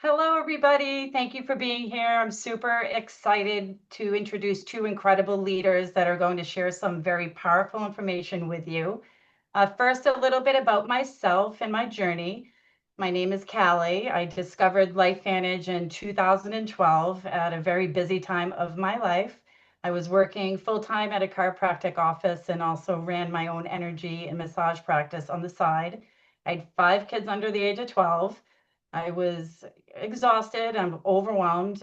Hello, everybody. Thank you for being here. I'm super excited to introduce two incredible leaders that are going to share some very powerful information with you. First, a little bit about myself and my journey. My name is Callie. I discovered LifeVantage in 2012 at a very busy time of my life. I was working full-time at a chiropractic office and also ran my own energy and massage practice on the side. I had 5 kids under the age of 12. I was exhausted. I'm overwhelmed.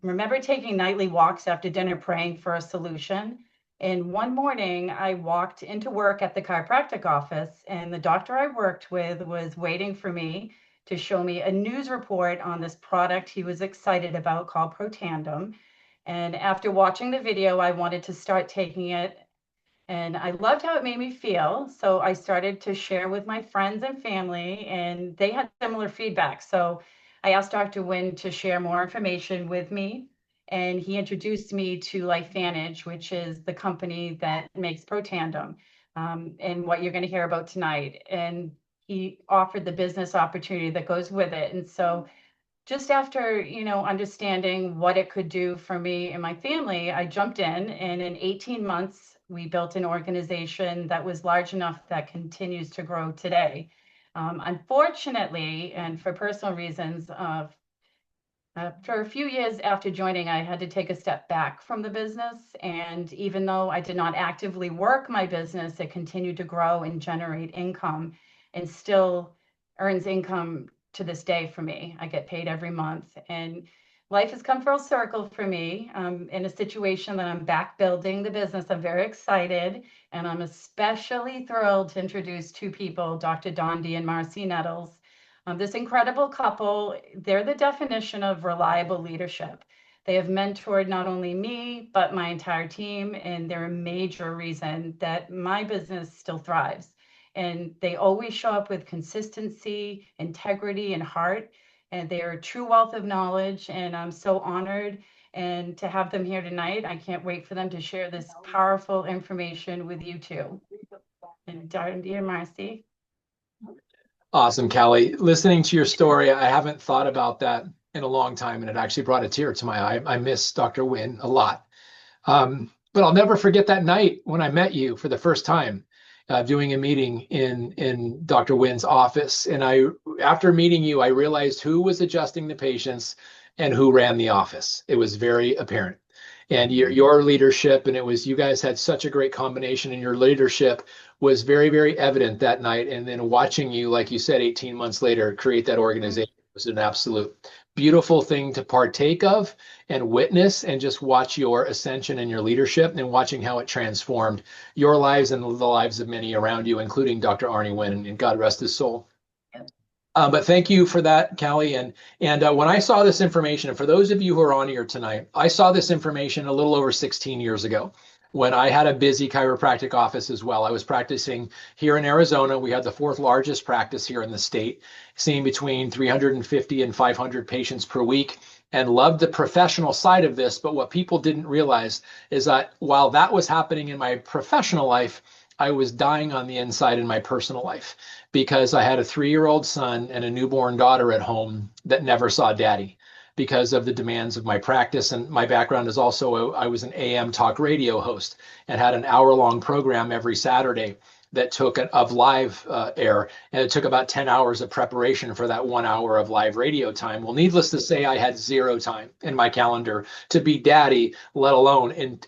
Remember taking nightly walks after dinner, praying for a solution. And one morning, I walked into work at the chiropractic office, and the doctor I worked with was waiting for me to show me a news report on this product he was excited about called Protandem. And after watching the video, I wanted to start taking it, and I loved how it made me feel. So I started to share with my friends and family, and they had similar feedback. So I asked Dr. Wynn to share more information with me, and he introduced me to LifeVantage, which is the company that makes Protandem, and what you're going to hear about tonight. And he offered the business opportunity that goes with it. And so just after, understanding what it could do for me and my family, I jumped in, and in 18 months, we built an organization that was large enough that continues to grow today. Unfortunately, and for personal reasons, for a few years after joining, I had to take a step back from the business. And even though I did not actively work my business, it continued to grow and generate income and still earns income to this day for me. I get paid every month. And life has come full circle for me, in a situation that I'm back building the business. I'm very excited. And I'm especially thrilled to introduce two people, Dr. Dondee and Marci Nettles. This incredible couple, they're the definition of reliable leadership. They have mentored not only me, but my entire team, and they're a major reason that my business still thrives. And they always show up with consistency, integrity, and heart. And they are a true wealth of knowledge. And I'm so honored and to have them here tonight. I can't wait for them to share this powerful information with you too. And Dondee and Marci. Awesome, Callie. Listening to your story, I haven't thought about that in a long time, and it actually brought a tear to my eye. I miss Dr. Wynn a lot. But I'll never forget that night when I met you for the first time, doing a meeting in Dr. Wynn's office. And after meeting you, I realized who was adjusting the patients and who ran the office. It was very apparent. And your leadership, and you guys had such a great combination, and your leadership was very, very evident that night. And then watching you, like you said, 18 months later, create that organization was an absolute beautiful thing to partake of and witness, and just watch your ascension and your leadership, and watching how it transformed your lives and the lives of many around you, including Dr. Arnie Wynn, and God rest his soul. But thank you for that, Callie. And when I saw this information, and for those of you who are on here tonight, I saw this information a little over 16 years ago when I had a busy chiropractic office as well. I was practicing here in Arizona. We had the fourth largest practice here in the state, seeing between 350 and 500 patients per week, and loved the professional side of this. But what people didn't realize is that while that was happening in my professional life, I was dying on the inside in my personal life, because I had a 3-year-old son and a newborn daughter at home that never saw daddy because of the demands of my practice. And my background is also, I was an AM talk radio host and had an hour-long program every Saturday that took of live air. And it took about 10 hours of preparation for that 1 hour of live radio time. Well, needless to say, I had zero time in my calendar to be daddy, let alone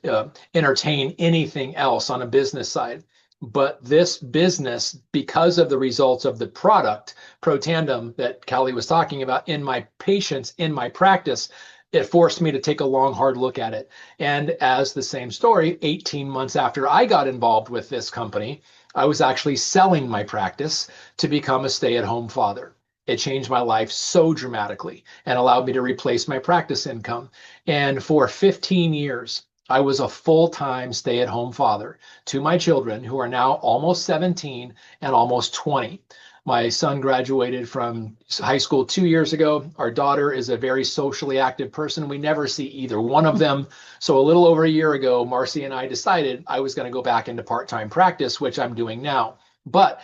entertain anything else on a business side. But this business, because of the results of the product, Protandem, that Callie was talking about, in my patients, in my practice, it forced me to take a long, hard look at it. And as the same story, 18 months after I got involved with this company, I was actually selling my practice to become a stay-at-home father. It changed my life so dramatically and allowed me to replace my practice income. And for 15 years, I was a full-time stay-at-home father to my children, who are now almost 17 and almost 20. My son graduated from high school 2 years ago. Our daughter is a very socially active person. We never see either one of them. So a little over a year ago, Marci and I decided I was going to go back into part-time practice, which I'm doing now. But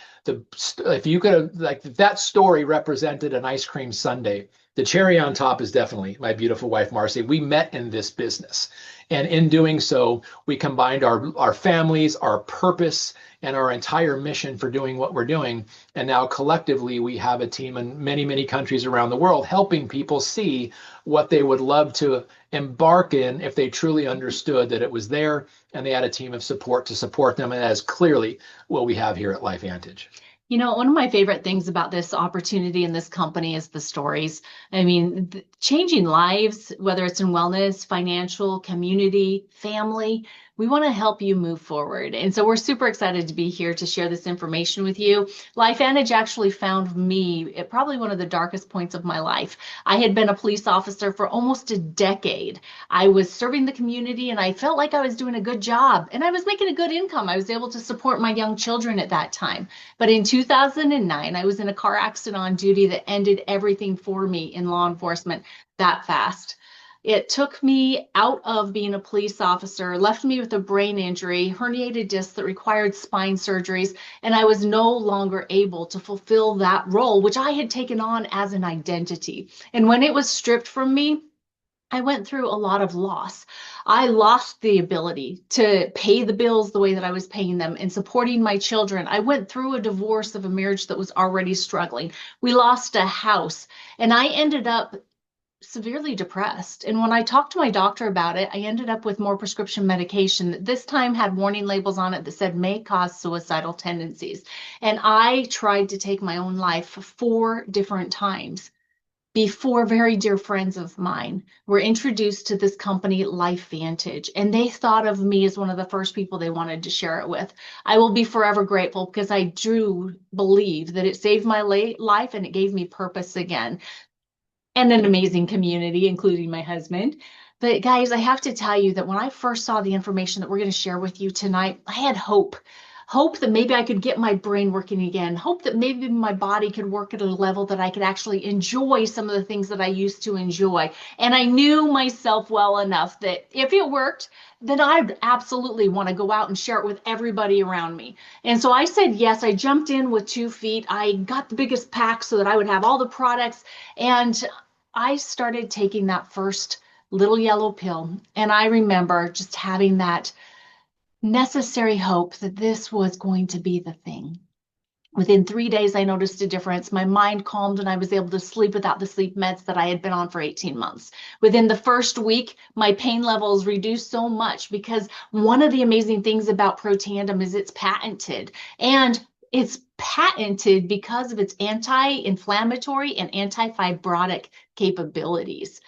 if you could have, like, that story represented an ice cream sundae The cherry on top is definitely my beautiful wife, Marcy. We met in this business. And in doing so, we combined our families, our purpose, and our entire mission for doing what we're doing. And now collectively, we have a team in many, many countries around the world helping people see what they would love to embark in if they truly understood that it was there and they had a team of support to support them. And that is clearly what we have here at LifeVantage. You know, one of my favorite things about this opportunity and this company is the stories. I mean, changing lives, whether it's in wellness, financial, community, family, we want to help you move forward. And so we're super excited to be here to share this information with you. LifeVantage actually found me at probably one of the darkest points of my life. I had been a police officer for almost a decade. I was serving the community and I felt like I was doing a good job and I was making a good income. I was able to support my young children at that time. But in 2009, I was in a car accident on duty that ended everything for me in law enforcement that fast. It took me out of being a police officer, left me with a brain injury, herniated discs that required spine surgeries, and I was no longer able to fulfill that role, which I had taken on as an identity. And when it was stripped from me, I went through a lot of loss. I lost the ability to pay the bills the way that I was paying them and supporting my children. I went through a divorce of a marriage that was already struggling. We lost a house, and I ended up severely depressed. And when I talked to my doctor about it, I ended up with more prescription medication that this time had warning labels on it that said may cause suicidal tendencies. And I tried to take my own life 4 different times before very dear friends of mine were introduced to this company, LifeVantage, and they thought of me as one of the first people they wanted to share it with. I will be forever grateful because I do believe that it saved my life and it gave me purpose again, and an amazing community, including my husband. But guys, I have to tell you that when I first saw the information that we're going to share with you tonight, I had hope. Hope that maybe I could get my brain working again. Hope that maybe my body could work at a level that I could actually enjoy some of the things that I used to enjoy. And I knew myself well enough that if it worked, then I'd absolutely want to go out and share it with everybody around me. And so I said yes. I jumped in with 2 feet. I got the biggest pack so that I would have all the products. And I started taking that first little yellow pill. And I remember just having that necessary hope that this was going to be the thing. Within 3 days, I noticed a difference. My mind calmed and I was able to sleep without the sleep meds that I had been on for 18 months. Within the first week, my pain levels reduced so much because one of the amazing things about Protandim is it's patented. And it's patented because of its anti-inflammatory and anti-fibrotic capabilities.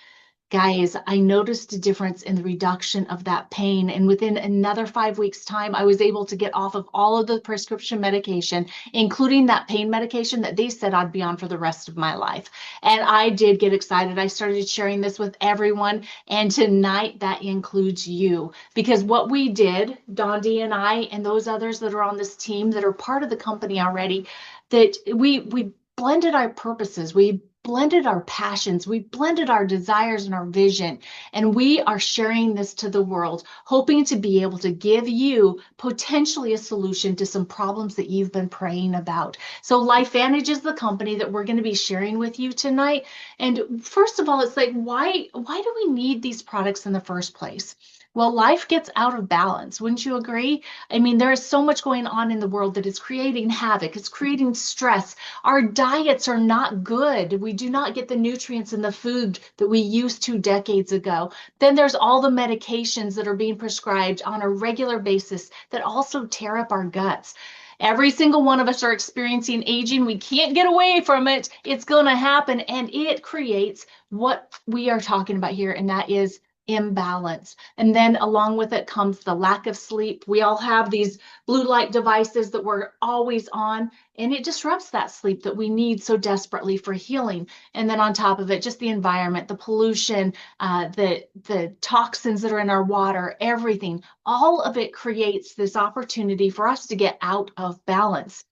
Guys, I noticed a difference in the reduction of that pain. And within another 5 weeks' time, I was able to get off of all of the prescription medication, including that pain medication that they said I'd be on for the rest of my life. And I did get excited. I started sharing this with everyone. And tonight, that includes you. Because what we did, Dondee and I, and those others that are on this team that are part of the company already, that we blended our purposes. We blended our passions, we blended our desires and our vision, and we are sharing this to the world, hoping to be able to give you potentially a solution to some problems that you've been praying about. So LifeVantage is the company that we're going to be sharing with you tonight. And first of all, it's like, why do we need these products in the first place? Well, life gets out of balance. Wouldn't you agree? I mean, there is so much going on in the world that is creating havoc. It's creating stress. Our diets are not good. We do not get the nutrients in the food that we used to decades ago. Then there's all the medications that are being prescribed on a regular basis that also tear up our guts. Every single one of us are experiencing aging. We can't get away from it. It's going to happen, and it creates what we are talking about here, and that is imbalance. And then along with it comes the lack of sleep. We all have these blue light devices that we're always on, and it disrupts that sleep that we need so desperately for healing. And then on top of it, just the environment, the pollution, the toxins that are in our water, everything, all of it creates this opportunity for us to get out of balance.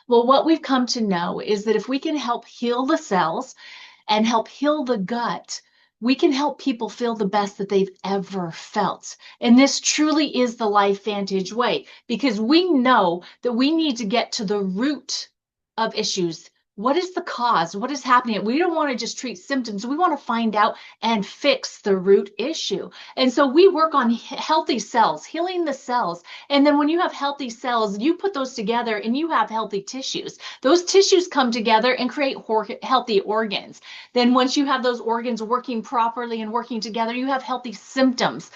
Well, what we've come to know is that if we can help heal the cells and help heal the gut, we can help people feel the best that they've ever felt. And this truly is the LifeVantage way, because we know that we need to get to the root of issues What is the cause? What is happening? We don't want to just treat symptoms. We want to find out and fix the root issue. And so we work on healthy cells, healing the cells. And then when you have healthy cells, you put those together and you have healthy tissues. Those tissues come together and create healthy organs. Then once you have those organs working properly and working together, you have healthy systems.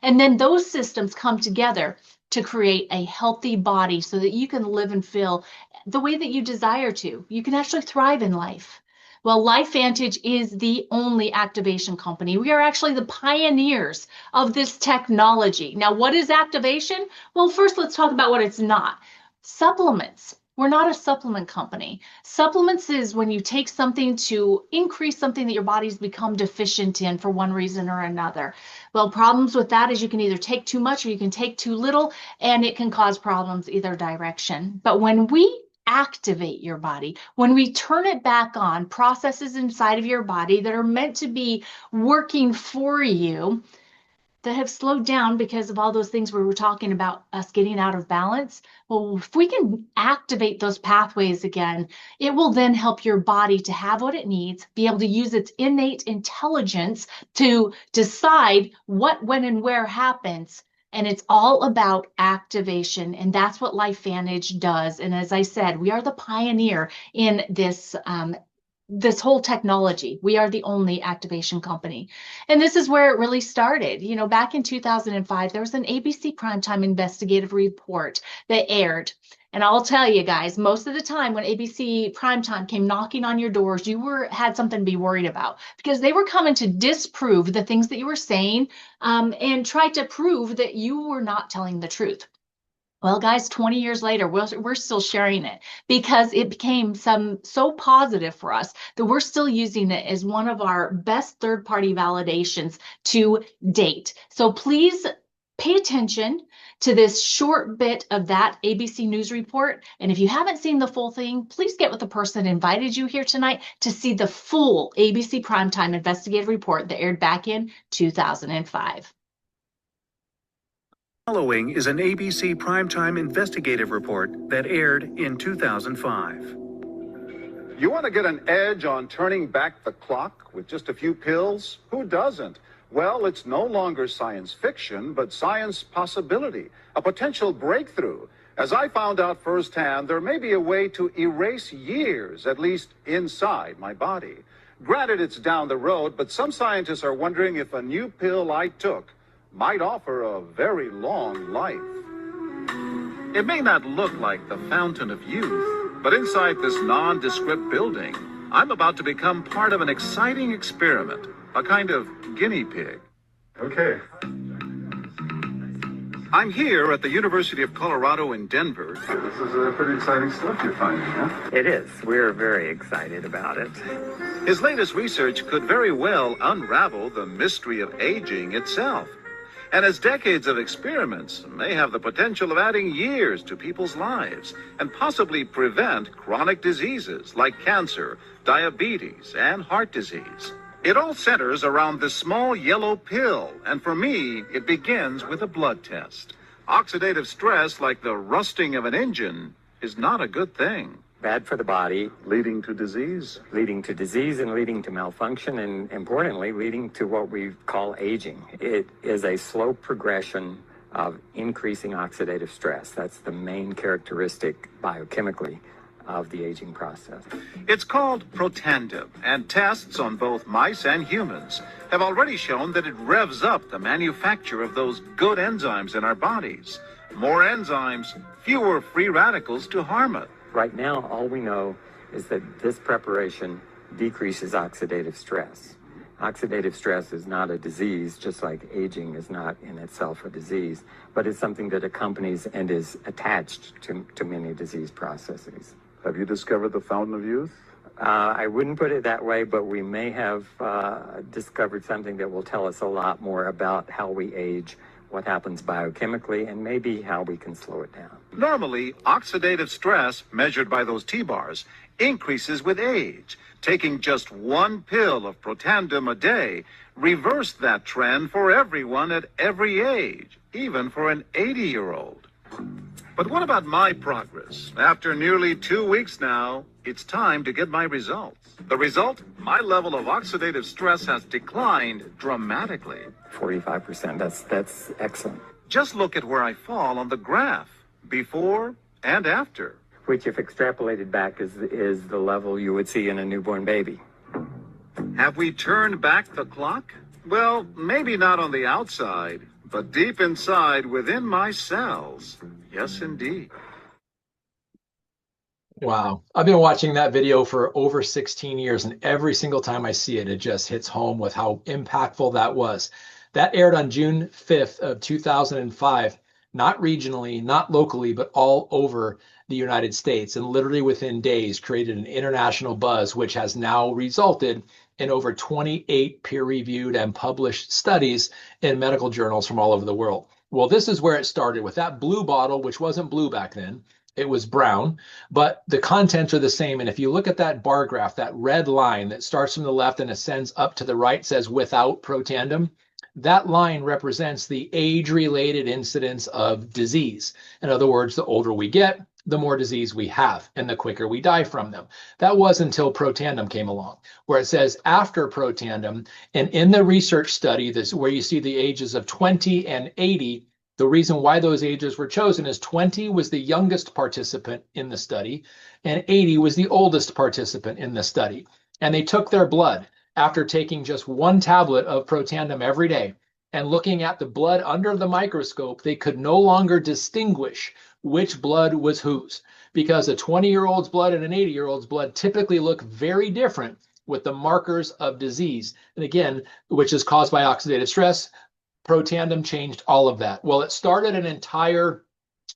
And then those systems come together to create a healthy body so that you can live and feel the way that you desire to. You can actually thrive in life. Well, LifeVantage is the only activation company. We are actually the pioneers of this technology. Now, what is activation? Well, first, let's talk about what it's not. Supplements. We're not a supplement company. Supplements is when you take something to increase something that your body's become deficient in for one reason or another. Well, problems with that is you can either take too much or you can take too little, and it can cause problems either direction. But when we activate your body, when we turn it back on, processes inside of your body that are meant to be working for you, that have slowed down because of all those things we were talking about, us getting out of balance. Well, if we can activate those pathways again, it will then help your body to have what it needs, be able to use its innate intelligence to decide what, when, and where happens. And it's all about activation. And that's what LifeVantage does. And as I said, we are the pioneer in this whole technology. We are the only activation company. And this is where it really started. You know, back in 2005, there was an ABC primetime investigative report that aired. And I'll tell you guys, most of the time when ABC primetime came knocking on your doors, you had something to be worried about, because they were coming to disprove the things that you were saying and try to prove that you were not telling the truth. Well, guys, 20 years later, we're still sharing it because it became so positive for us that we're still using it as one of our best third-party validations to date. So please pay attention to this short bit of that ABC News report. And if you haven't seen the full thing, please get with the person that invited you here tonight to see the full ABC Primetime Investigative Report that aired back in 2005. Following is an ABC Primetime Investigative Report that aired in 2005. You want to get an edge on turning back the clock with just a few pills? Who doesn't? Well, it's no longer science fiction, but science possibility, a potential breakthrough. As I found out firsthand, there may be a way to erase years, at least inside my body. Granted, it's down the road, but some scientists are wondering if a new pill I took might offer a very long life. It may not look like the fountain of youth, but inside this nondescript building, I'm about to become part of an exciting experiment, a kind of guinea pig. Okay. I'm here at the University of Colorado in Denver. This is pretty exciting stuff you're finding, huh? It is. We're very excited about it. His latest research could very well unravel the mystery of aging itself. And his decades of experiments may have the potential of adding years to people's lives and possibly prevent chronic diseases like cancer, diabetes, and heart disease. It all centers around this small yellow pill, and for me, it begins with a blood test. Oxidative stress, like the rusting of an engine, is not a good thing. Bad for the body, Leading to disease. leading to disease and leading to malfunction, and importantly, leading to what we call aging. It is a slow progression of increasing oxidative stress. That's the main characteristic biochemically of the aging process. It's called Protandim, and tests on both mice and humans have already shown that it revs up the manufacture of those good enzymes in our bodies. More enzymes, fewer free radicals to harm it. Right now, all we know is that this preparation decreases oxidative stress. Oxidative stress is not a disease, just like aging is not in itself a disease, but it's something that accompanies and is attached to many disease processes. Have you discovered the fountain of youth? I wouldn't put it that way, but we may have discovered something that will tell us a lot more about how we age, what happens biochemically, and maybe how we can slow it down. Normally, oxidative stress, measured by those T-bars, increases with age. Taking just one pill of Protandim a day reversed that trend for everyone at every age, even for an 80-year-old. But what about my progress? After nearly 2 weeks now, it's time to get my results. The result? My level of oxidative stress has declined dramatically. 45%. That's excellent. Just look at where I fall on the graph, before and after. Which, if extrapolated back, is the level you would see in a newborn baby. Have we turned back the clock? Well, maybe not on the outside, but deep inside within my cells. Yes, indeed. Wow. I've been watching that video for over 16 years, and every single time I see it, it just hits home with how impactful that was. That aired on June 5th of 2005, not regionally, not locally, but all over the United States, and literally within days created an international buzz, which has now resulted in over 28 peer-reviewed and published studies in medical journals from all over the world. Well, this is where it started with that blue bottle, which wasn't blue back then. It was brown, but the contents are the same. And if you look at that bar graph, that red line that starts from the left and ascends up to the right says without Protandim, that line represents the age-related incidence of disease. In other words, the older we get, the more disease we have, and the quicker we die from them. That was until Protandim came along, where it says after Protandim, and in the research study, this where you see the ages of 20 and 80, the reason why those ages were chosen is 20 was the youngest participant in the study, and 80 was the oldest participant in the study. And they took their blood after taking just one tablet of Protandim every day, and looking at the blood under the microscope, they could no longer distinguish which blood was whose, because a 20-year-old's blood and an 80-year-old's blood typically look very different with the markers of disease. And again, which is caused by oxidative stress. Protandim changed all of that. Well, it started an entire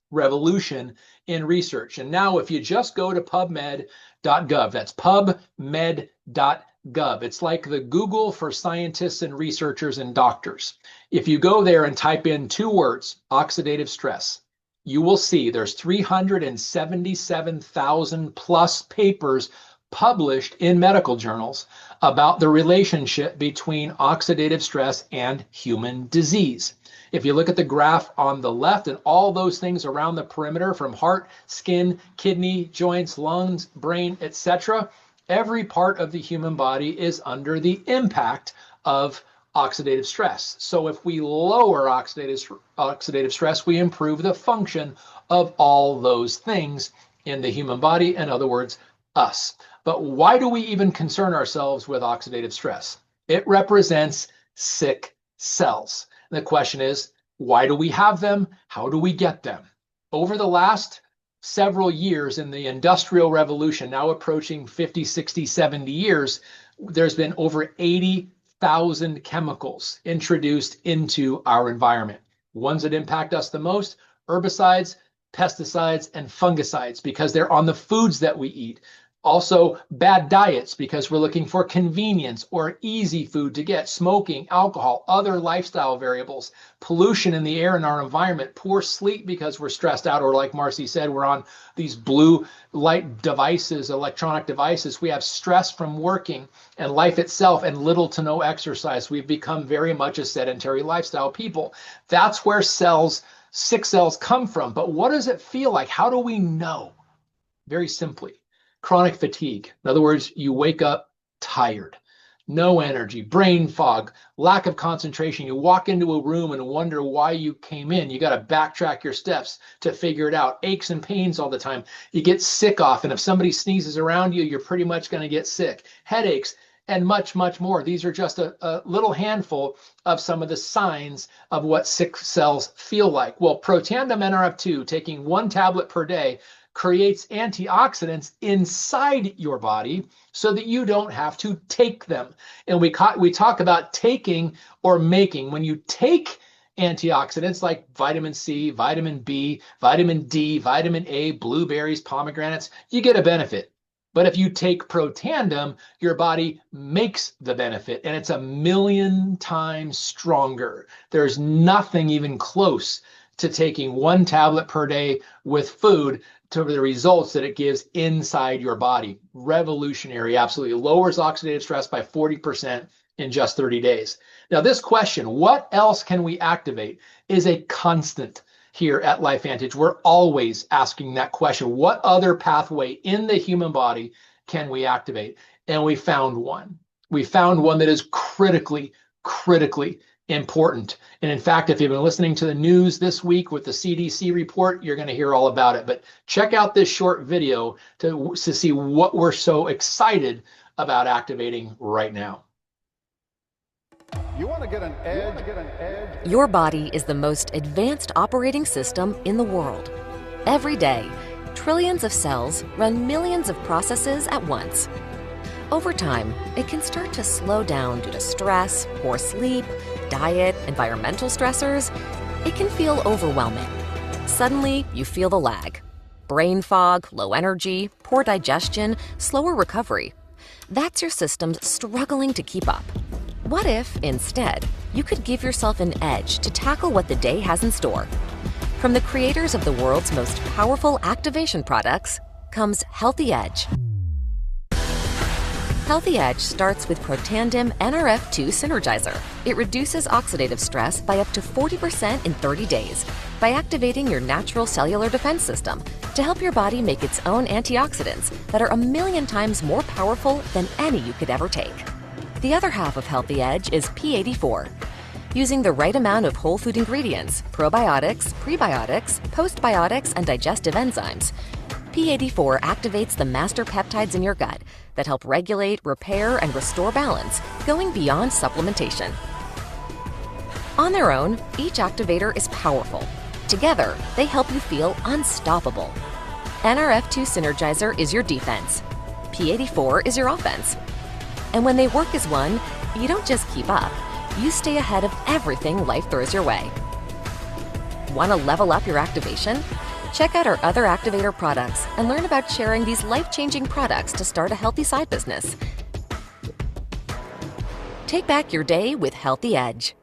revolution in research. And now if you just go to pubmed.gov, that's pubmed.gov. It's like the Google for scientists and researchers and doctors. If you go there and type in 2 words, oxidative stress, you will see there's 377,000 plus papers published in medical journals about the relationship between oxidative stress and human disease. If you look at the graph on the left and all those things around the perimeter from heart, skin, kidney, joints, lungs, brain, etc., every part of the human body is under the impact of oxidative stress. So if we lower oxidative stress, we improve the function of all those things in the human body, in other words, us. But why do we even concern ourselves with oxidative stress? It represents sick cells. And the question is, why do we have them? How do we get them? Over the last several years in the Industrial Revolution, now approaching 50, 60, 70 years, there's been over 80,000 chemicals introduced into our environment. Ones that impact us the most, herbicides, pesticides, and fungicides, because they're on the foods that we eat. Also, bad diets, because we're looking for convenience or easy food to get, smoking, alcohol, other lifestyle variables, pollution in the air in our environment, poor sleep because we're stressed out, or like Marci said, we're on these blue light devices, electronic devices. We have stress from working and life itself and little to no exercise. We've become very much a sedentary lifestyle people. That's where sick cells come from. But what does it feel like? How do we know? Very simply. Chronic fatigue. In other words, you wake up tired, no energy, brain fog, lack of concentration. You walk into a room and wonder why you came in. You got to backtrack your steps to figure it out. Aches and pains all the time. You get sick often. If somebody sneezes around you, you're pretty much going to get sick. Headaches, and much, much more. These are just a little handful of some of the signs of what sick cells feel like. Well, Protandim Nrf2, taking 1 tablet per day, creates antioxidants inside your body so that you don't have to take them. And we talk about taking or making. When you take antioxidants like vitamin C, vitamin B, vitamin D, vitamin A, blueberries, pomegranates, you get a benefit. But if you take Protandim, your body makes the benefit, and it's 1,000,000 times stronger. There's nothing even close to taking 1 tablet per day with food to the results that it gives inside your body. Revolutionary, absolutely. Lowers oxidative stress by 40% in just 30 days. Now, this question, what else can we activate, is a constant. here at LifeVantage. We're always asking that question. What other pathway in the human body can we activate? And we found one. We found one that is critically important. And in fact, if you've been listening to the news this week with the CDC report, you're going to hear all about it. But check out this short video to see what we're so excited about activating right now. You want to get an edge? Your body is the most advanced operating system in the world. Every day, trillions of cells run millions of processes at once. Over time, it can start to slow down due to stress, poor sleep, diet, environmental stressors. It can feel overwhelming. Suddenly, you feel the lag. Brain fog, low energy, poor digestion, slower recovery. That's your system struggling to keep up. What if, instead, you could give yourself an edge to tackle what the day has in store? From the creators of the world's most powerful activation products comes Healthy Edge. Healthy Edge starts with Protandim Nrf2 Synergizer. It reduces oxidative stress by up to 40% in 30 days by activating your natural cellular defense system to help your body make its own antioxidants that are 1,000,000 times more powerful than any you could ever take. The other half of Healthy Edge is P84. Using the right amount of whole food ingredients, probiotics, prebiotics, postbiotics, and digestive enzymes, P84 activates the master peptides in your gut that help regulate, repair, and restore balance, going beyond supplementation. On their own, each activator is powerful. Together, they help you feel unstoppable. Nrf2 Synergizer is your defense. P84 is your offense. And when they work as one, you don't just keep up, you stay ahead of everything life throws your way. Want to level up your activation? Check out our other activator products and learn about sharing these life-changing products to start a healthy side business. Take back your day with Healthy Edge.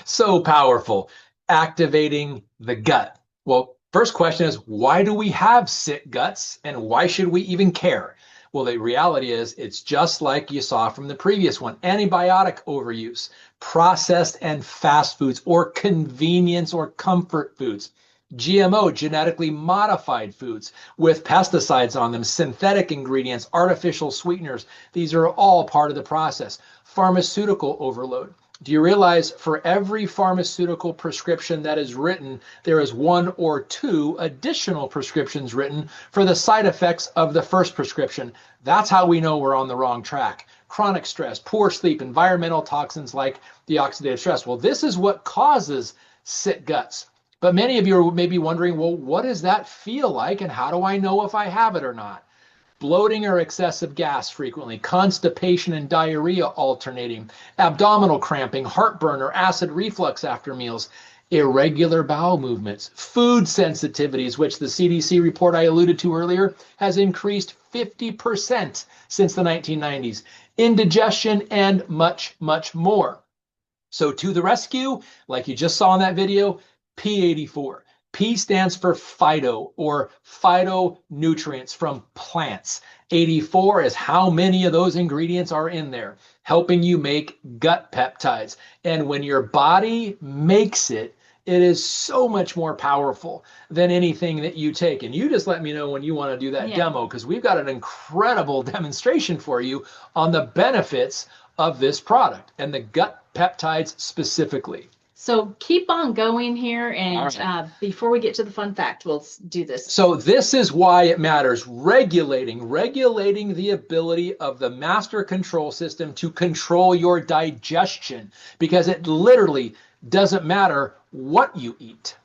So powerful. Activating the gut. Well, first question is, why do we have sick guts and why should we even care? Well, the reality is it's just like you saw from the previous one. Antibiotic overuse, processed and fast foods, or convenience or comfort foods, GMO, genetically modified foods with pesticides on them, synthetic ingredients, artificial sweeteners. These are all part of the process. Pharmaceutical overload. Do you realize for every pharmaceutical prescription that is written, there is 1 or 2 additional prescriptions written for the side effects of the first prescription? That's how we know we're on the wrong track. Chronic stress, poor sleep, environmental toxins like the oxidative stress. Well, this is what causes sick guts. But many of you may be wondering, well, what does that feel like and how do I know if I have it or not? Bloating or excessive gas frequently, constipation and diarrhea alternating, abdominal cramping, heartburn or acid reflux after meals, irregular bowel movements, food sensitivities, which the CDC report I alluded to earlier has increased 50% since the 1990s, indigestion, and much, much more. So to the rescue, like you just saw in that video, P84. P stands for phyto or phytonutrients from plants. 84 is how many of those ingredients are in there, helping you make gut peptides. And when your body makes it, it is so much more powerful than anything that you take. And you just let me know when you want to do that demo, because we've got an incredible demonstration for you on the benefits of this product and the gut peptides specifically. So keep on going here, and before we get to the fun fact, we'll do this. So this is why it matters. Regulating the ability of the master control system to control your digestion, because it literally doesn't matter what you eat.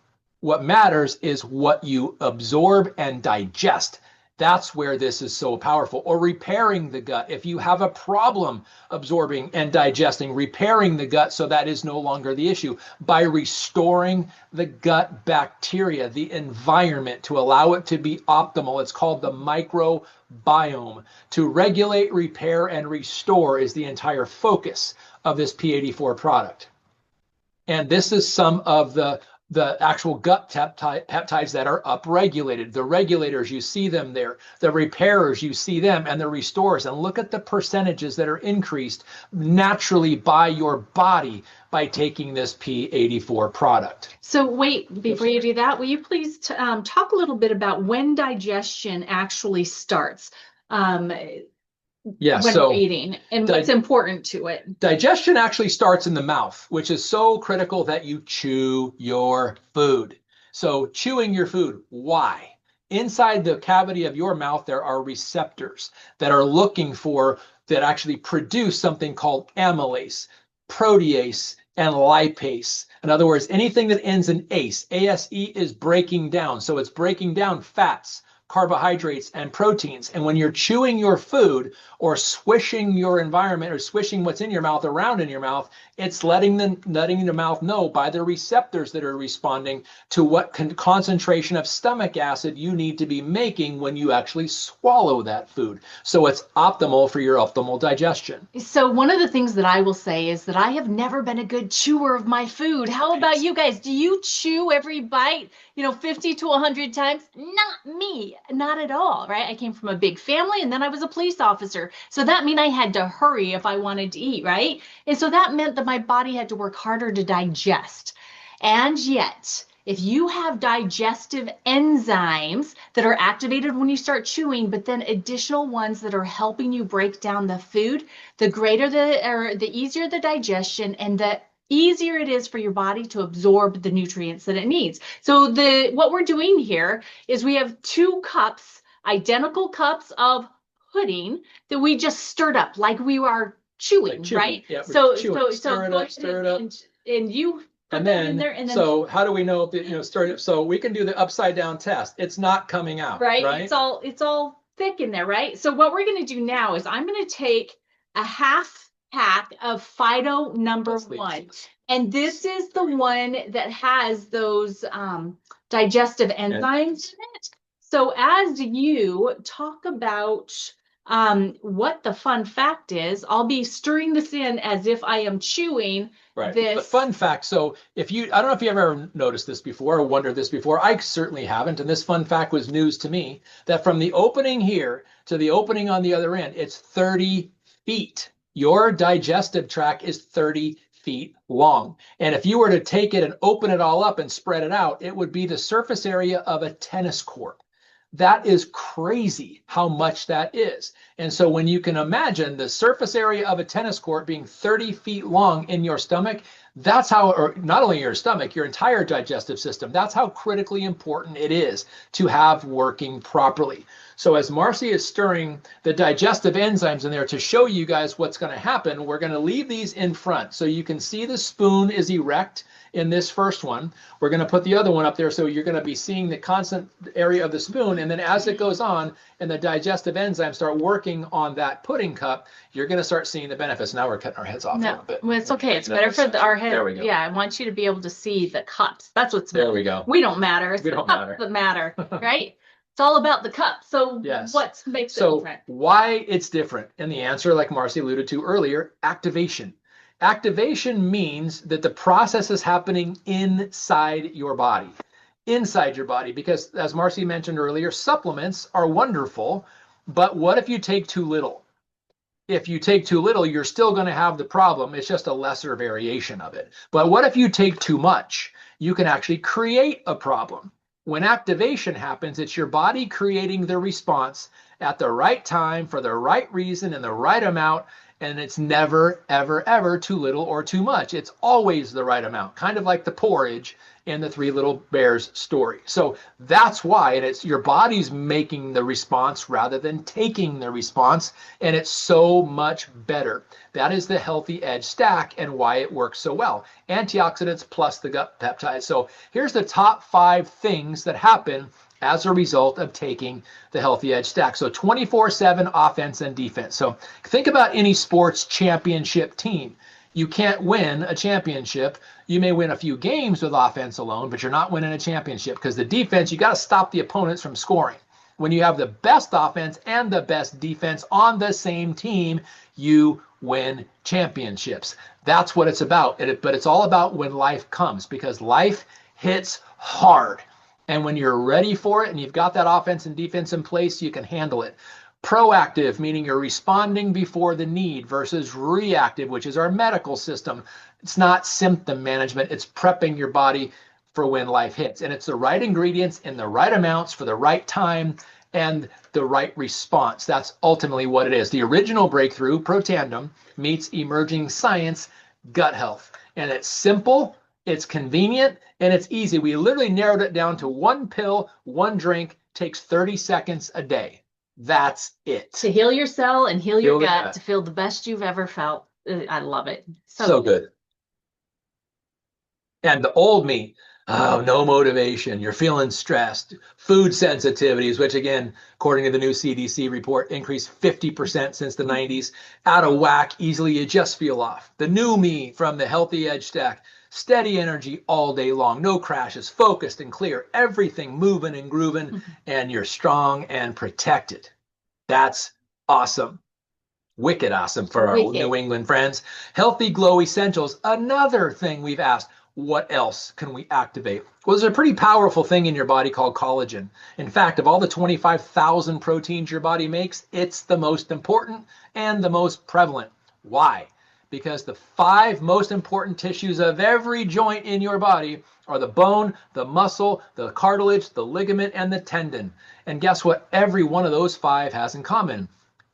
What matters is what you absorb and digest. That's where this is so powerful. Or repairing the gut. If you have a problem absorbing and digesting, repairing the gut so that is no longer the issue by restoring the gut bacteria, the environment to allow it to be optimal. It's called the microbiome. To regulate, repair, and restore is the entire focus of this P84 product. And this is some of the the actual gut peptides that are upregulated. The regulators, you see them there. The repairers, you see them, and the restorers. And look at the percentages that are increased naturally by your body by taking this P84 product. So wait, before you do that, will you please talk a little bit about when digestion actually starts? Yeah, when so we're eating and what's important to it. Digestion actually starts in the mouth, which is so critical that you chew your food. So chewing your food, why? Inside the cavity of your mouth, there are receptors that are looking for, that actually produce something called amylase, protease, and lipase. In other words, anything that ends in ACE, ASE is breaking down. So it's breaking down fats, carbohydrates, and proteins. And when you're chewing your food or swishing your environment or swishing what's in your mouth around in your mouth, it's letting the mouth know by the receptors that are responding to what concentration of stomach acid you need to be making when you actually swallow that food. So it's optimal for your optimal digestion. So one of the things that I will say is that I have never been a good chewer of my food. How about you guys? Do you chew every bite, 50 to 100 times? Not me. Not at all, right? I came from a big family and then I was a police officer. So that meant I had to hurry if I wanted to eat, right? And so that meant that my body had to work harder to digest. And yet, if you have digestive enzymes that are activated when you start chewing, but then additional ones that are helping you break down the food, the easier the digestion and the easier it is for your body to absorb the nutrients that it needs. So what we're doing here is we have 2 cups, identical cups of pudding that we just stirred up like we are chewing, right? Yeah, so stir it up. And you put and that then, in there, and then so how do we know if stir it up? So we can do the upside down test. It's not coming out, right? It's all thick in there, right? So what we're going to do now is I'm going to take a half pack of Phyto number 1. And this is the one that has those digestive enzymes in it. So as you talk about what the fun fact is, I'll be stirring this in as if I am chewing this. But fun fact, so I don't know if you've ever noticed this before or wondered this before. I certainly haven't. And this fun fact was news to me, that from the opening here to the opening on the other end, it's 30 feet. Your digestive tract is 30 feet long. And if you were to take it and open it all up and spread it out, it would be the surface area of a tennis court. That is crazy how much that is. And so when you can imagine the surface area of a tennis court being 30 feet long in your stomach, that's how, or not only your stomach, your entire digestive system, that's how critically important it is to have working properly. So as Marci is stirring the digestive enzymes in there to show you guys what's going to happen, we're going to leave these in front. So you can see the spoon is erect in this first one. We're going to put the other one up there so you're going to be seeing the constant area of the spoon. And then as it goes on and the digestive enzymes start working on that pudding cup, you're going to start seeing the benefits. Now we're cutting our heads off a little bit. Well, it's okay. It's better for our head. There we go. Yeah, I want you to be able to see the cups. That's what's there. We go. We don't matter. It's we the don't cups that matter, right? It's all about the cup. So yes. What makes it different? So why it's different? And the answer, like Marci alluded to earlier, activation. Activation means that the process is happening inside your body. Inside your body, because as Marci mentioned earlier, supplements are wonderful, but what if you take too little? If you take too little, you're still going to have the problem. It's just a lesser variation of it. But what if you take too much? You can actually create a problem. When activation happens, it's your body creating the response at the right time for the right reason and the right amount. And it's never, ever, ever too little or too much. It's always the right amount, kind of like the porridge in the Three Little Bears story. So that's why, and it's your body's making the response rather than taking the response, and it's so much better. That is the Healthy Edge stack and why it works so well. Antioxidants plus the gut peptides. So here's the top 5 things that happen as a result of taking the Healthy Edge stack. So 24/7 offense and defense. So think about any sports championship team. You can't win a championship. You may win a few games with offense alone, but you're not winning a championship because the defense, you got to stop the opponents from scoring. When you have the best offense and the best defense on the same team, you win championships. That's what it's about. But it's all about when life comes, because life hits hard. And when you're ready for it and you've got that offense and defense in place, you can handle it. Proactive, meaning you're responding before the need, versus reactive, which is our medical system. It's not symptom management. It's prepping your body for when life hits. And it's the right ingredients in the right amounts for the right time and the right response. That's ultimately what it is. The original breakthrough, Protandim, meets emerging science, gut health. And it's simple, it's convenient, and it's easy. We literally narrowed it down to one pill, one drink, takes 30 seconds a day. That's it. To heal your cell and heal your the gut, to feel the best you've ever felt. I love it. So good. And the old me, oh, no motivation. You're feeling stressed. Food sensitivities, which again, according to the new CDC report, increased 50% since the 90s. Out of whack, easily you just feel off. The new me from the Healthy Edge stack. Steady energy all day long, no crashes, focused and clear, everything moving and grooving, and you're strong and protected. That's awesome. Wicked awesome for our New England friends. Healthy Glow Essentials, another thing we've asked, what else can we activate? Well, there's a pretty powerful thing in your body called collagen. In fact, of all the 25,000 proteins your body makes, it's the most important and the most prevalent. Why? Because the 5 most important tissues of every joint in your body are the bone, the muscle, the cartilage, the ligament, and the tendon. And guess what? Every one of those 5 has in common: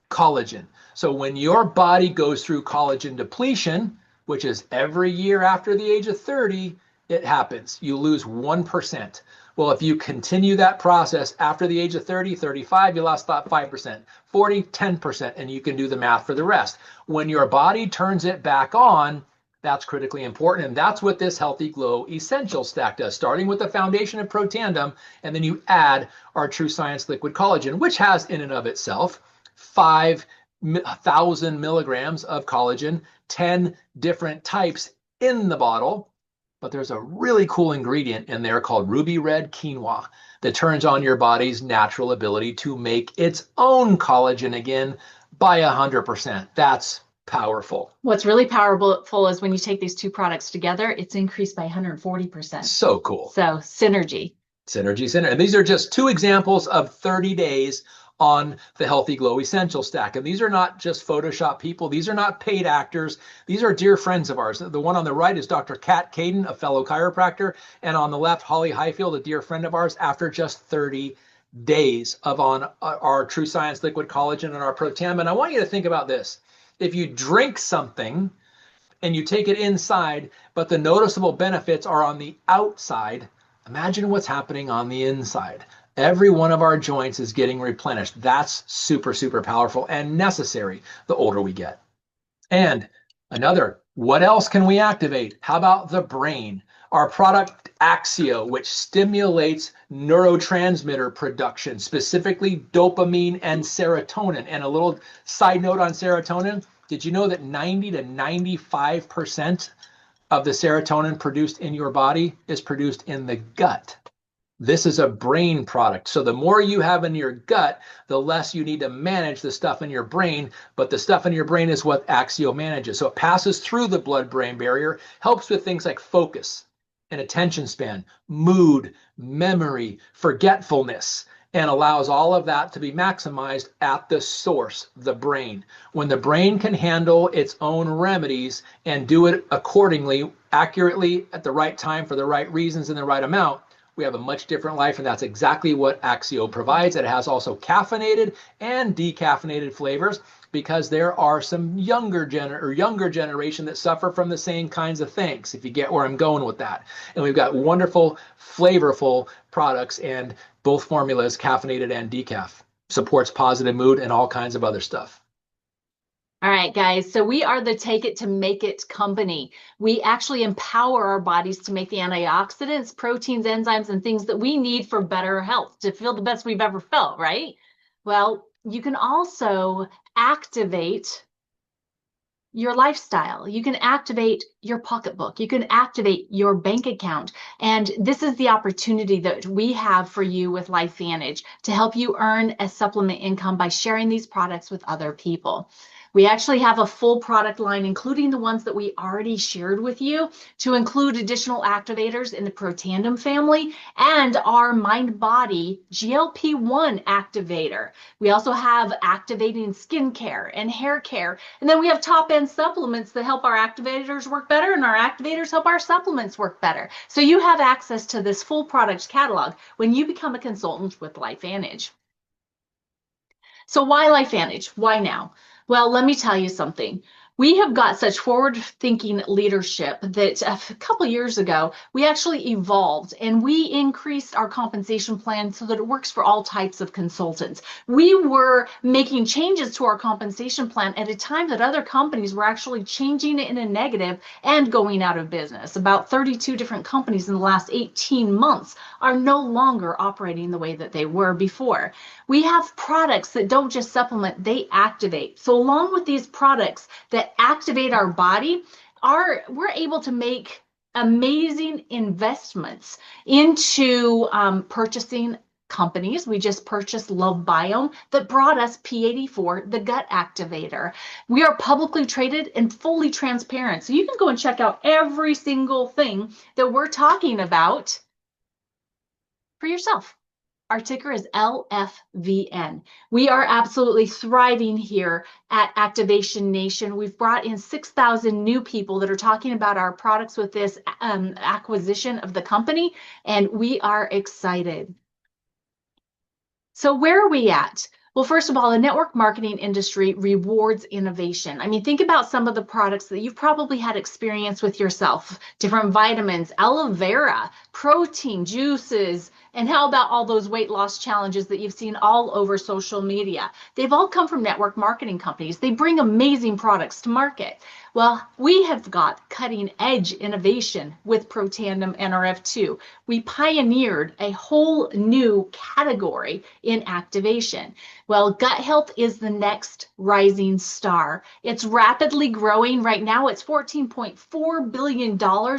collagen. So when your body goes through collagen depletion, which is every year after the age of 30, it happens. You lose 1%. Well, if you continue that process after the age of 30, 35, you lost about 5%, 40, 10%, and you can do the math for the rest. When your body turns it back on, that's critically important. And that's what this Healthy Glow Essential Stack does, starting with the foundation of Protandim, and then you add our True Science Liquid Collagen, which has in and of itself 5,000 milligrams of collagen, 10 different types in the bottle. But there's a really cool ingredient in there called ruby red quinoa that turns on your body's natural ability to make its own collagen again by 100%. That's powerful. What's really powerful is when you take these 2 products together, it's increased by 140%. So cool. So synergy. Synergy. And these are just 2 examples of 30 days on the Healthy Glow Essential Stack. And these are not just Photoshop people. These are not paid actors. These are dear friends of ours. The one on the right is Dr. Kat Caden, a fellow chiropractor. And on the left, Holly Highfield, a dear friend of ours, after just 30 days of on our True Science Liquid Collagen and our Protandim. And I want you to think about this. If you drink something and you take it inside, but the noticeable benefits are on the outside, imagine what's happening on the inside. Every one of our joints is getting replenished. That's super, super powerful and necessary the older we get. And another, what else can we activate? How about the brain? Our product Axio, which stimulates neurotransmitter production, specifically dopamine and serotonin. And a little side note on serotonin, did you know that 90 to 95% of the serotonin produced in your body is produced in the gut? This is a brain product. So the more you have in your gut, the less you need to manage the stuff in your brain. But the stuff in your brain is what Axio manages. So it passes through the blood-brain barrier, helps with things like focus and attention span, mood, memory, forgetfulness, and allows all of that to be maximized at the source, the brain. When the brain can handle its own remedies and do it accordingly, accurately, at the right time, for the right reasons, and the right amount, we have a much different life, and that's exactly what Axio provides. It has also caffeinated and decaffeinated flavors, because there are some younger generation that suffer from the same kinds of things, if you get where I'm going with that. And we've got wonderful, flavorful products, and both formulas, caffeinated and decaf. Supports positive mood and all kinds of other stuff. All right, guys. So we are the Take It to Make It company. We actually empower our bodies to make the antioxidants, proteins, enzymes, and things that we need for better health, to feel the best we've ever felt, right? Well, you can also activate your lifestyle. You can activate your pocketbook. You can activate your bank account. And this is the opportunity that we have for you with LifeVantage to help you earn a supplement income by sharing these products with other people. We actually have a full product line, including the ones that we already shared with you, to include additional activators in the Protandim family and our mind-body GLP-1 activator. We also have activating skincare and hair care. And then we have top-end supplements that help our activators work better, and our activators help our supplements work better. So you have access to this full product catalog when you become a consultant with LifeVantage. So why LifeVantage? Why now? Well, let me tell you something. We have got such forward-thinking leadership that a couple years ago, we actually evolved and we increased our compensation plan so that it works for all types of consultants. We were making changes to our compensation plan at a time that other companies were actually changing it in a negative and going out of business. About 32 different companies in the last 18 months are no longer operating the way that they were before. We have products that don't just supplement, they activate. So along with these products that activate our body, we're able to make amazing investments into purchasing companies. We just purchased LoveBiome that brought us P84, the gut activator. We are publicly traded and fully transparent. So you can go and check out every single thing that we're talking about for yourself. Our ticker is LFVN. We are absolutely thriving here at Activation Nation. We've brought in 6,000 new people that are talking about our products with this acquisition of the company, and we are excited. So where are we at? Well, first of all, the network marketing industry rewards innovation. I mean, think about some of the products that you've probably had experience with yourself, different vitamins, aloe vera, protein, juices, and how about all those weight loss challenges that you've seen all over social media? They've all come from network marketing companies. They bring amazing products to market. Well, we have got cutting edge innovation with Protandim NRF2. We pioneered a whole new category in activation. Well, gut health is the next rising star. It's rapidly growing. Right now, it's $14.4 billion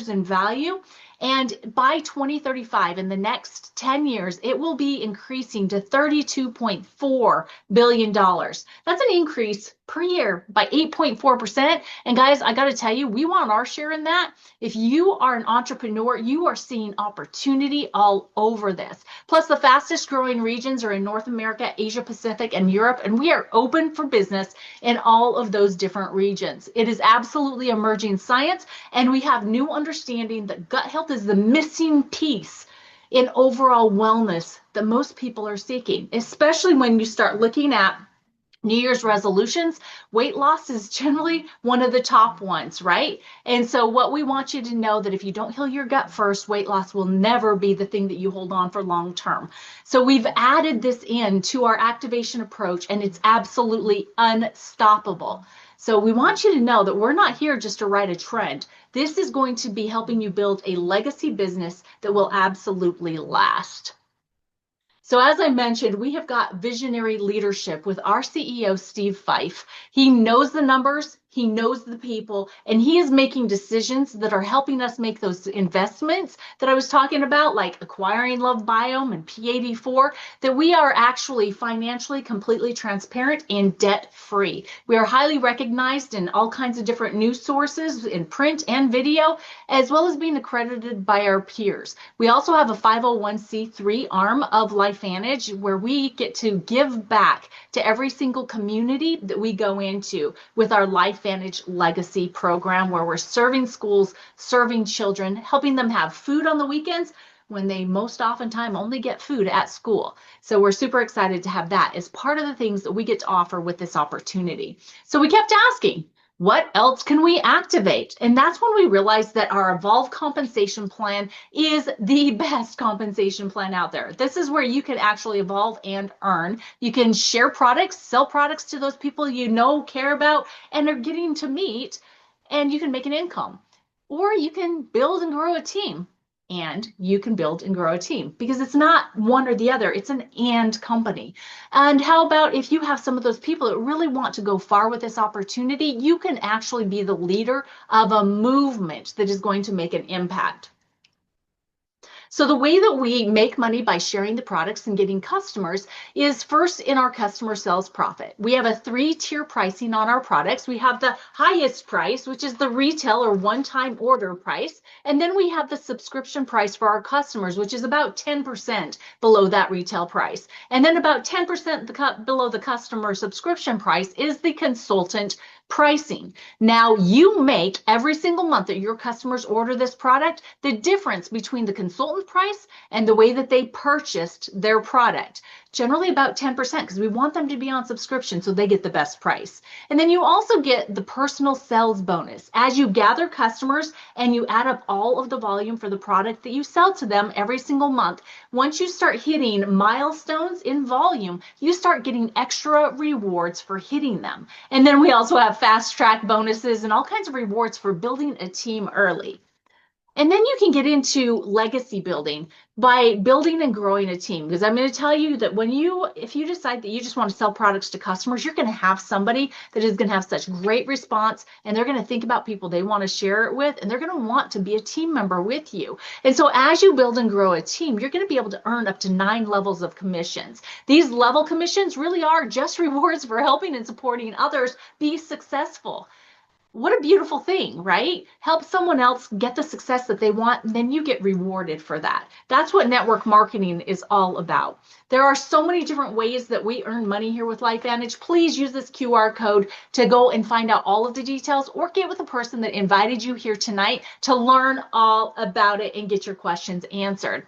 in value. And by 2035, in the next 10 years, it will be increasing to $32.4 billion. That's an increase per year by 8.4%. And guys, I got to tell you, we want our share in that. If you are an entrepreneur, you are seeing opportunity all over this. Plus, the fastest growing regions are in North America, Asia Pacific, and Europe, and we are open for business in all of those different regions. It is absolutely emerging science, and we have new understanding that gut health is the missing piece in overall wellness that most people are seeking, especially when you start looking at New Year's resolutions. Weight loss is generally one of the top ones, right? And so what we want you to know that if you don't heal your gut first, weight loss will never be the thing that you hold on for long term. So we've added this in to our activation approach, and it's absolutely unstoppable. So we want you to know that we're not here just to ride a trend. This is going to be helping you build a legacy business that will absolutely last. So as I mentioned, we have got visionary leadership with our CEO, Steve Fife. He knows the numbers, he knows the people, and he is making decisions that are helping us make those investments that I was talking about, like acquiring LoveBiome and P84, that we are actually financially completely transparent and debt-free. We are highly recognized in all kinds of different news sources in print and video, as well as being accredited by our peers. We also have a 501c3 arm of LifeVantage where we get to give back to every single community that we go into with our LifeVantage Legacy program, where we're serving schools, serving children, helping them have food on the weekends when they most oftentimes only get food at school. So we're super excited to have that as part of the things that we get to offer with this opportunity. So we kept asking, what else can we activate? And that's when we realized that our Evolve compensation plan is the best compensation plan out there. This is where you can actually evolve and earn. You can share products, sell products to those people you know, care about, and are getting to meet, and you can make an income. Or you can build and grow a team. And you can build and grow a team, because it's not one or the other, it's an and company. And how about if you have some of those people that really want to go far with this opportunity, you can actually be the leader of a movement that is going to make an impact. So the way that we make money by sharing the products and getting customers is first in our customer sales profit. We have a 3-tier pricing on our products. We have the highest price, which is the retail or one-time order price. And then we have the subscription price for our customers, which is about 10% below that retail price. And then about 10% below the customer subscription price is the consultant pricing. Now you make every single month that your customers order this product, the difference between the consultant price and the way that they purchased their product. Generally about 10%, because we want them to be on subscription so they get the best price. And then you also get the personal sales bonus. As you gather customers and you add up all of the volume for the product that you sell to them every single month, once you start hitting milestones in volume, you start getting extra rewards for hitting them. And then we also have fast track bonuses and all kinds of rewards for building a team early. And then you can get into legacy building by building and growing a team. Because I'm going to tell you that if you decide that you just want to sell products to customers, you're going to have somebody that is going to have such great response, and they're going to think about people they want to share it with, and they're going to want to be a team member with you. And so as you build and grow a team, you're going to be able to earn up to 9 levels of commissions. These level commissions really are just rewards for helping and supporting others be successful. What a beautiful thing, right? Help someone else get the success that they want, and then you get rewarded for that. That's what network marketing is all about. There are so many different ways that we earn money here with LifeVantage. Please use this QR code to go and find out all of the details, or get with the person that invited you here tonight to learn all about it and get your questions answered.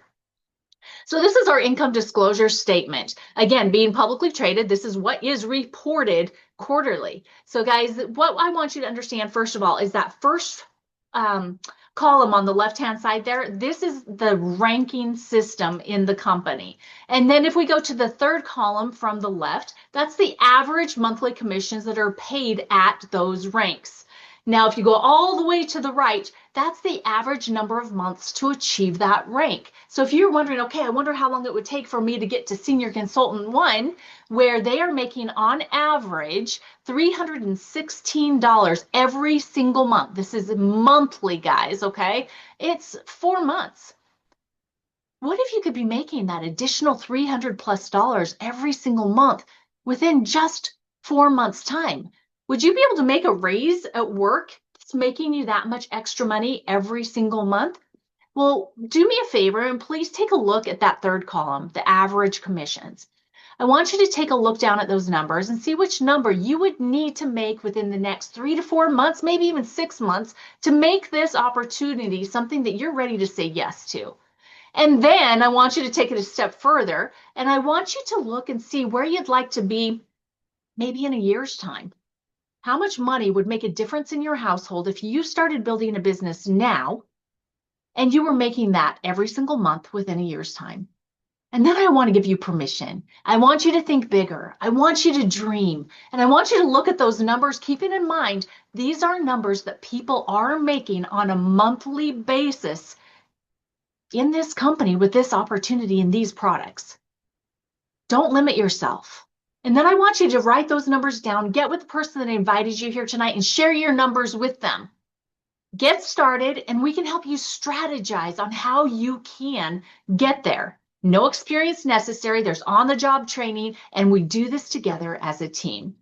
So this is our income disclosure statement. Again, being publicly traded, this is what is reported quarterly. So guys, what I want you to understand, first of all, is that first column on the left-hand side there, this is the ranking system in the company. And then if we go to the third column from the left, that's the average monthly commissions that are paid at those ranks. Now, if you go all the way to the right, that's the average number of months to achieve that rank. So if you're wondering, okay, I wonder how long it would take for me to get to Senior Consultant 1, where they are making on average $316 every single month. This is monthly, guys, okay? It's 4 months. What if you could be making that additional $300+ every single month within just 4 months' time? Would you be able to make a raise at work that's making you that much extra money every single month? Well, do me a favor and please take a look at that third column, the average commissions. I want you to take a look down at those numbers and see which number you would need to make within the next 3 to 4 months, maybe even 6 months, to make this opportunity something that you're ready to say yes to. And then I want you to take it a step further, and I want you to look and see where you'd like to be maybe in a year's time. How much money would make a difference in your household if you started building a business now and you were making that every single month within a year's time? And then I want to give you permission. I want you to think bigger. I want you to dream. And I want you to look at those numbers, keeping in mind, these are numbers that people are making on a monthly basis in this company with this opportunity and these products. Don't limit yourself. And then I want you to write those numbers down, get with the person that invited you here tonight and share your numbers with them. Get started, and we can help you strategize on how you can get there. No experience necessary. There's on-the-job training, and we do this together as a team.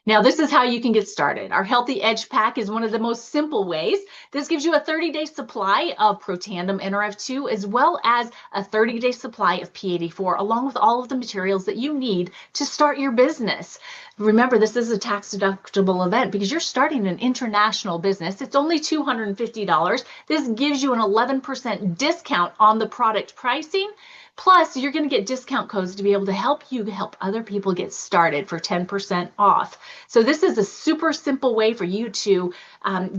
Now, this is how you can get started. Our Healthy Edge Pack is one of the most simple ways. This gives you a 30-day supply of Protandim Nrf2, as well as a 30-day supply of P84, along with all of the materials that you need to start your business. Remember, this is a tax-deductible event because you're starting an international business. It's only $250. This gives you an 11% discount on the product pricing. Plus, you're going to get discount codes to be able to help you help other people get started for 10% off. So this is a super simple way for you to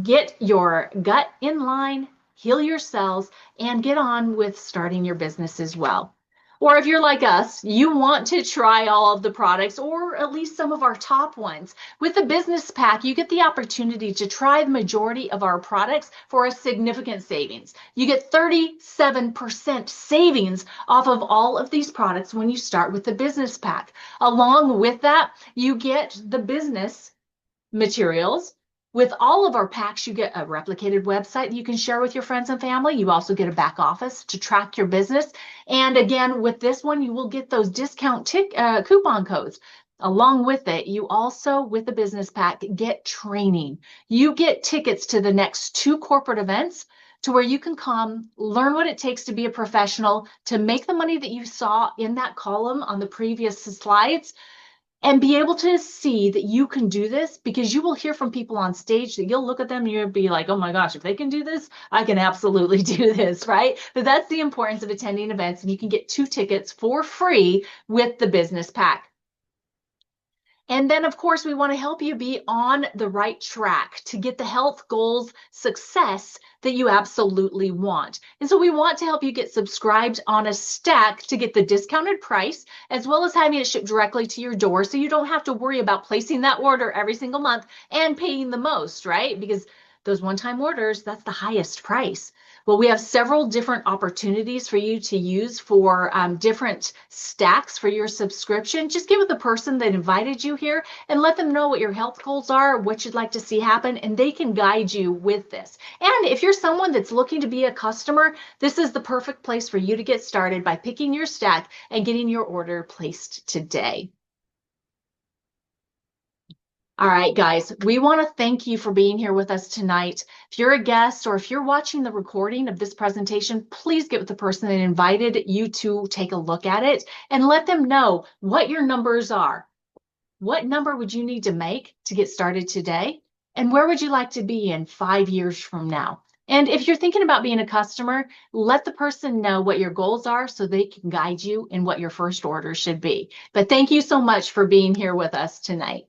get your gut in line, heal your cells, and get on with starting your business as well. Or if you're like us, you want to try all of the products, or at least some of our top ones. With the business pack, you get the opportunity to try the majority of our products for a significant savings. You get 37% savings off of all of these products when you start with the business pack. Along with that, you get the business materials, With all of our packs, you get a replicated website that you can share with your friends and family. You also get a back office to track your business. And again, with this one, you will get those discount coupon codes. Along with it, you also, with the business pack, get training. You get tickets to the next 2 corporate events to where you can come, learn what it takes to be a professional, to make the money that you saw in that column on the previous slides, and be able to see that you can do this, because you will hear from people on stage that you'll look at them and you'll be like, oh my gosh, if they can do this, I can absolutely do this, right? But that's the importance of attending events, and you can get 2 tickets for free with the business pack. And then, of course, we want to help you be on the right track to get the health goals success that you absolutely want. And so we want to help you get subscribed on a stack to get the discounted price, as well as having it shipped directly to your door, so you don't have to worry about placing that order every single month and paying the most, right? Because those one-time orders, that's the highest price. Well, we have several different opportunities for you to use for different stacks for your subscription. Just get with the person that invited you here and let them know what your health goals are, what you'd like to see happen, and they can guide you with this. And if you're someone that's looking to be a customer, this is the perfect place for you to get started by picking your stack and getting your order placed today. All right, guys, we want to thank you for being here with us tonight. If you're a guest or if you're watching the recording of this presentation, please get with the person that invited you to take a look at it and let them know what your numbers are. What number would you need to make to get started today? And where would you like to be in 5 years from now? And if you're thinking about being a customer, let the person know what your goals are so they can guide you in what your first order should be. But thank you so much for being here with us tonight.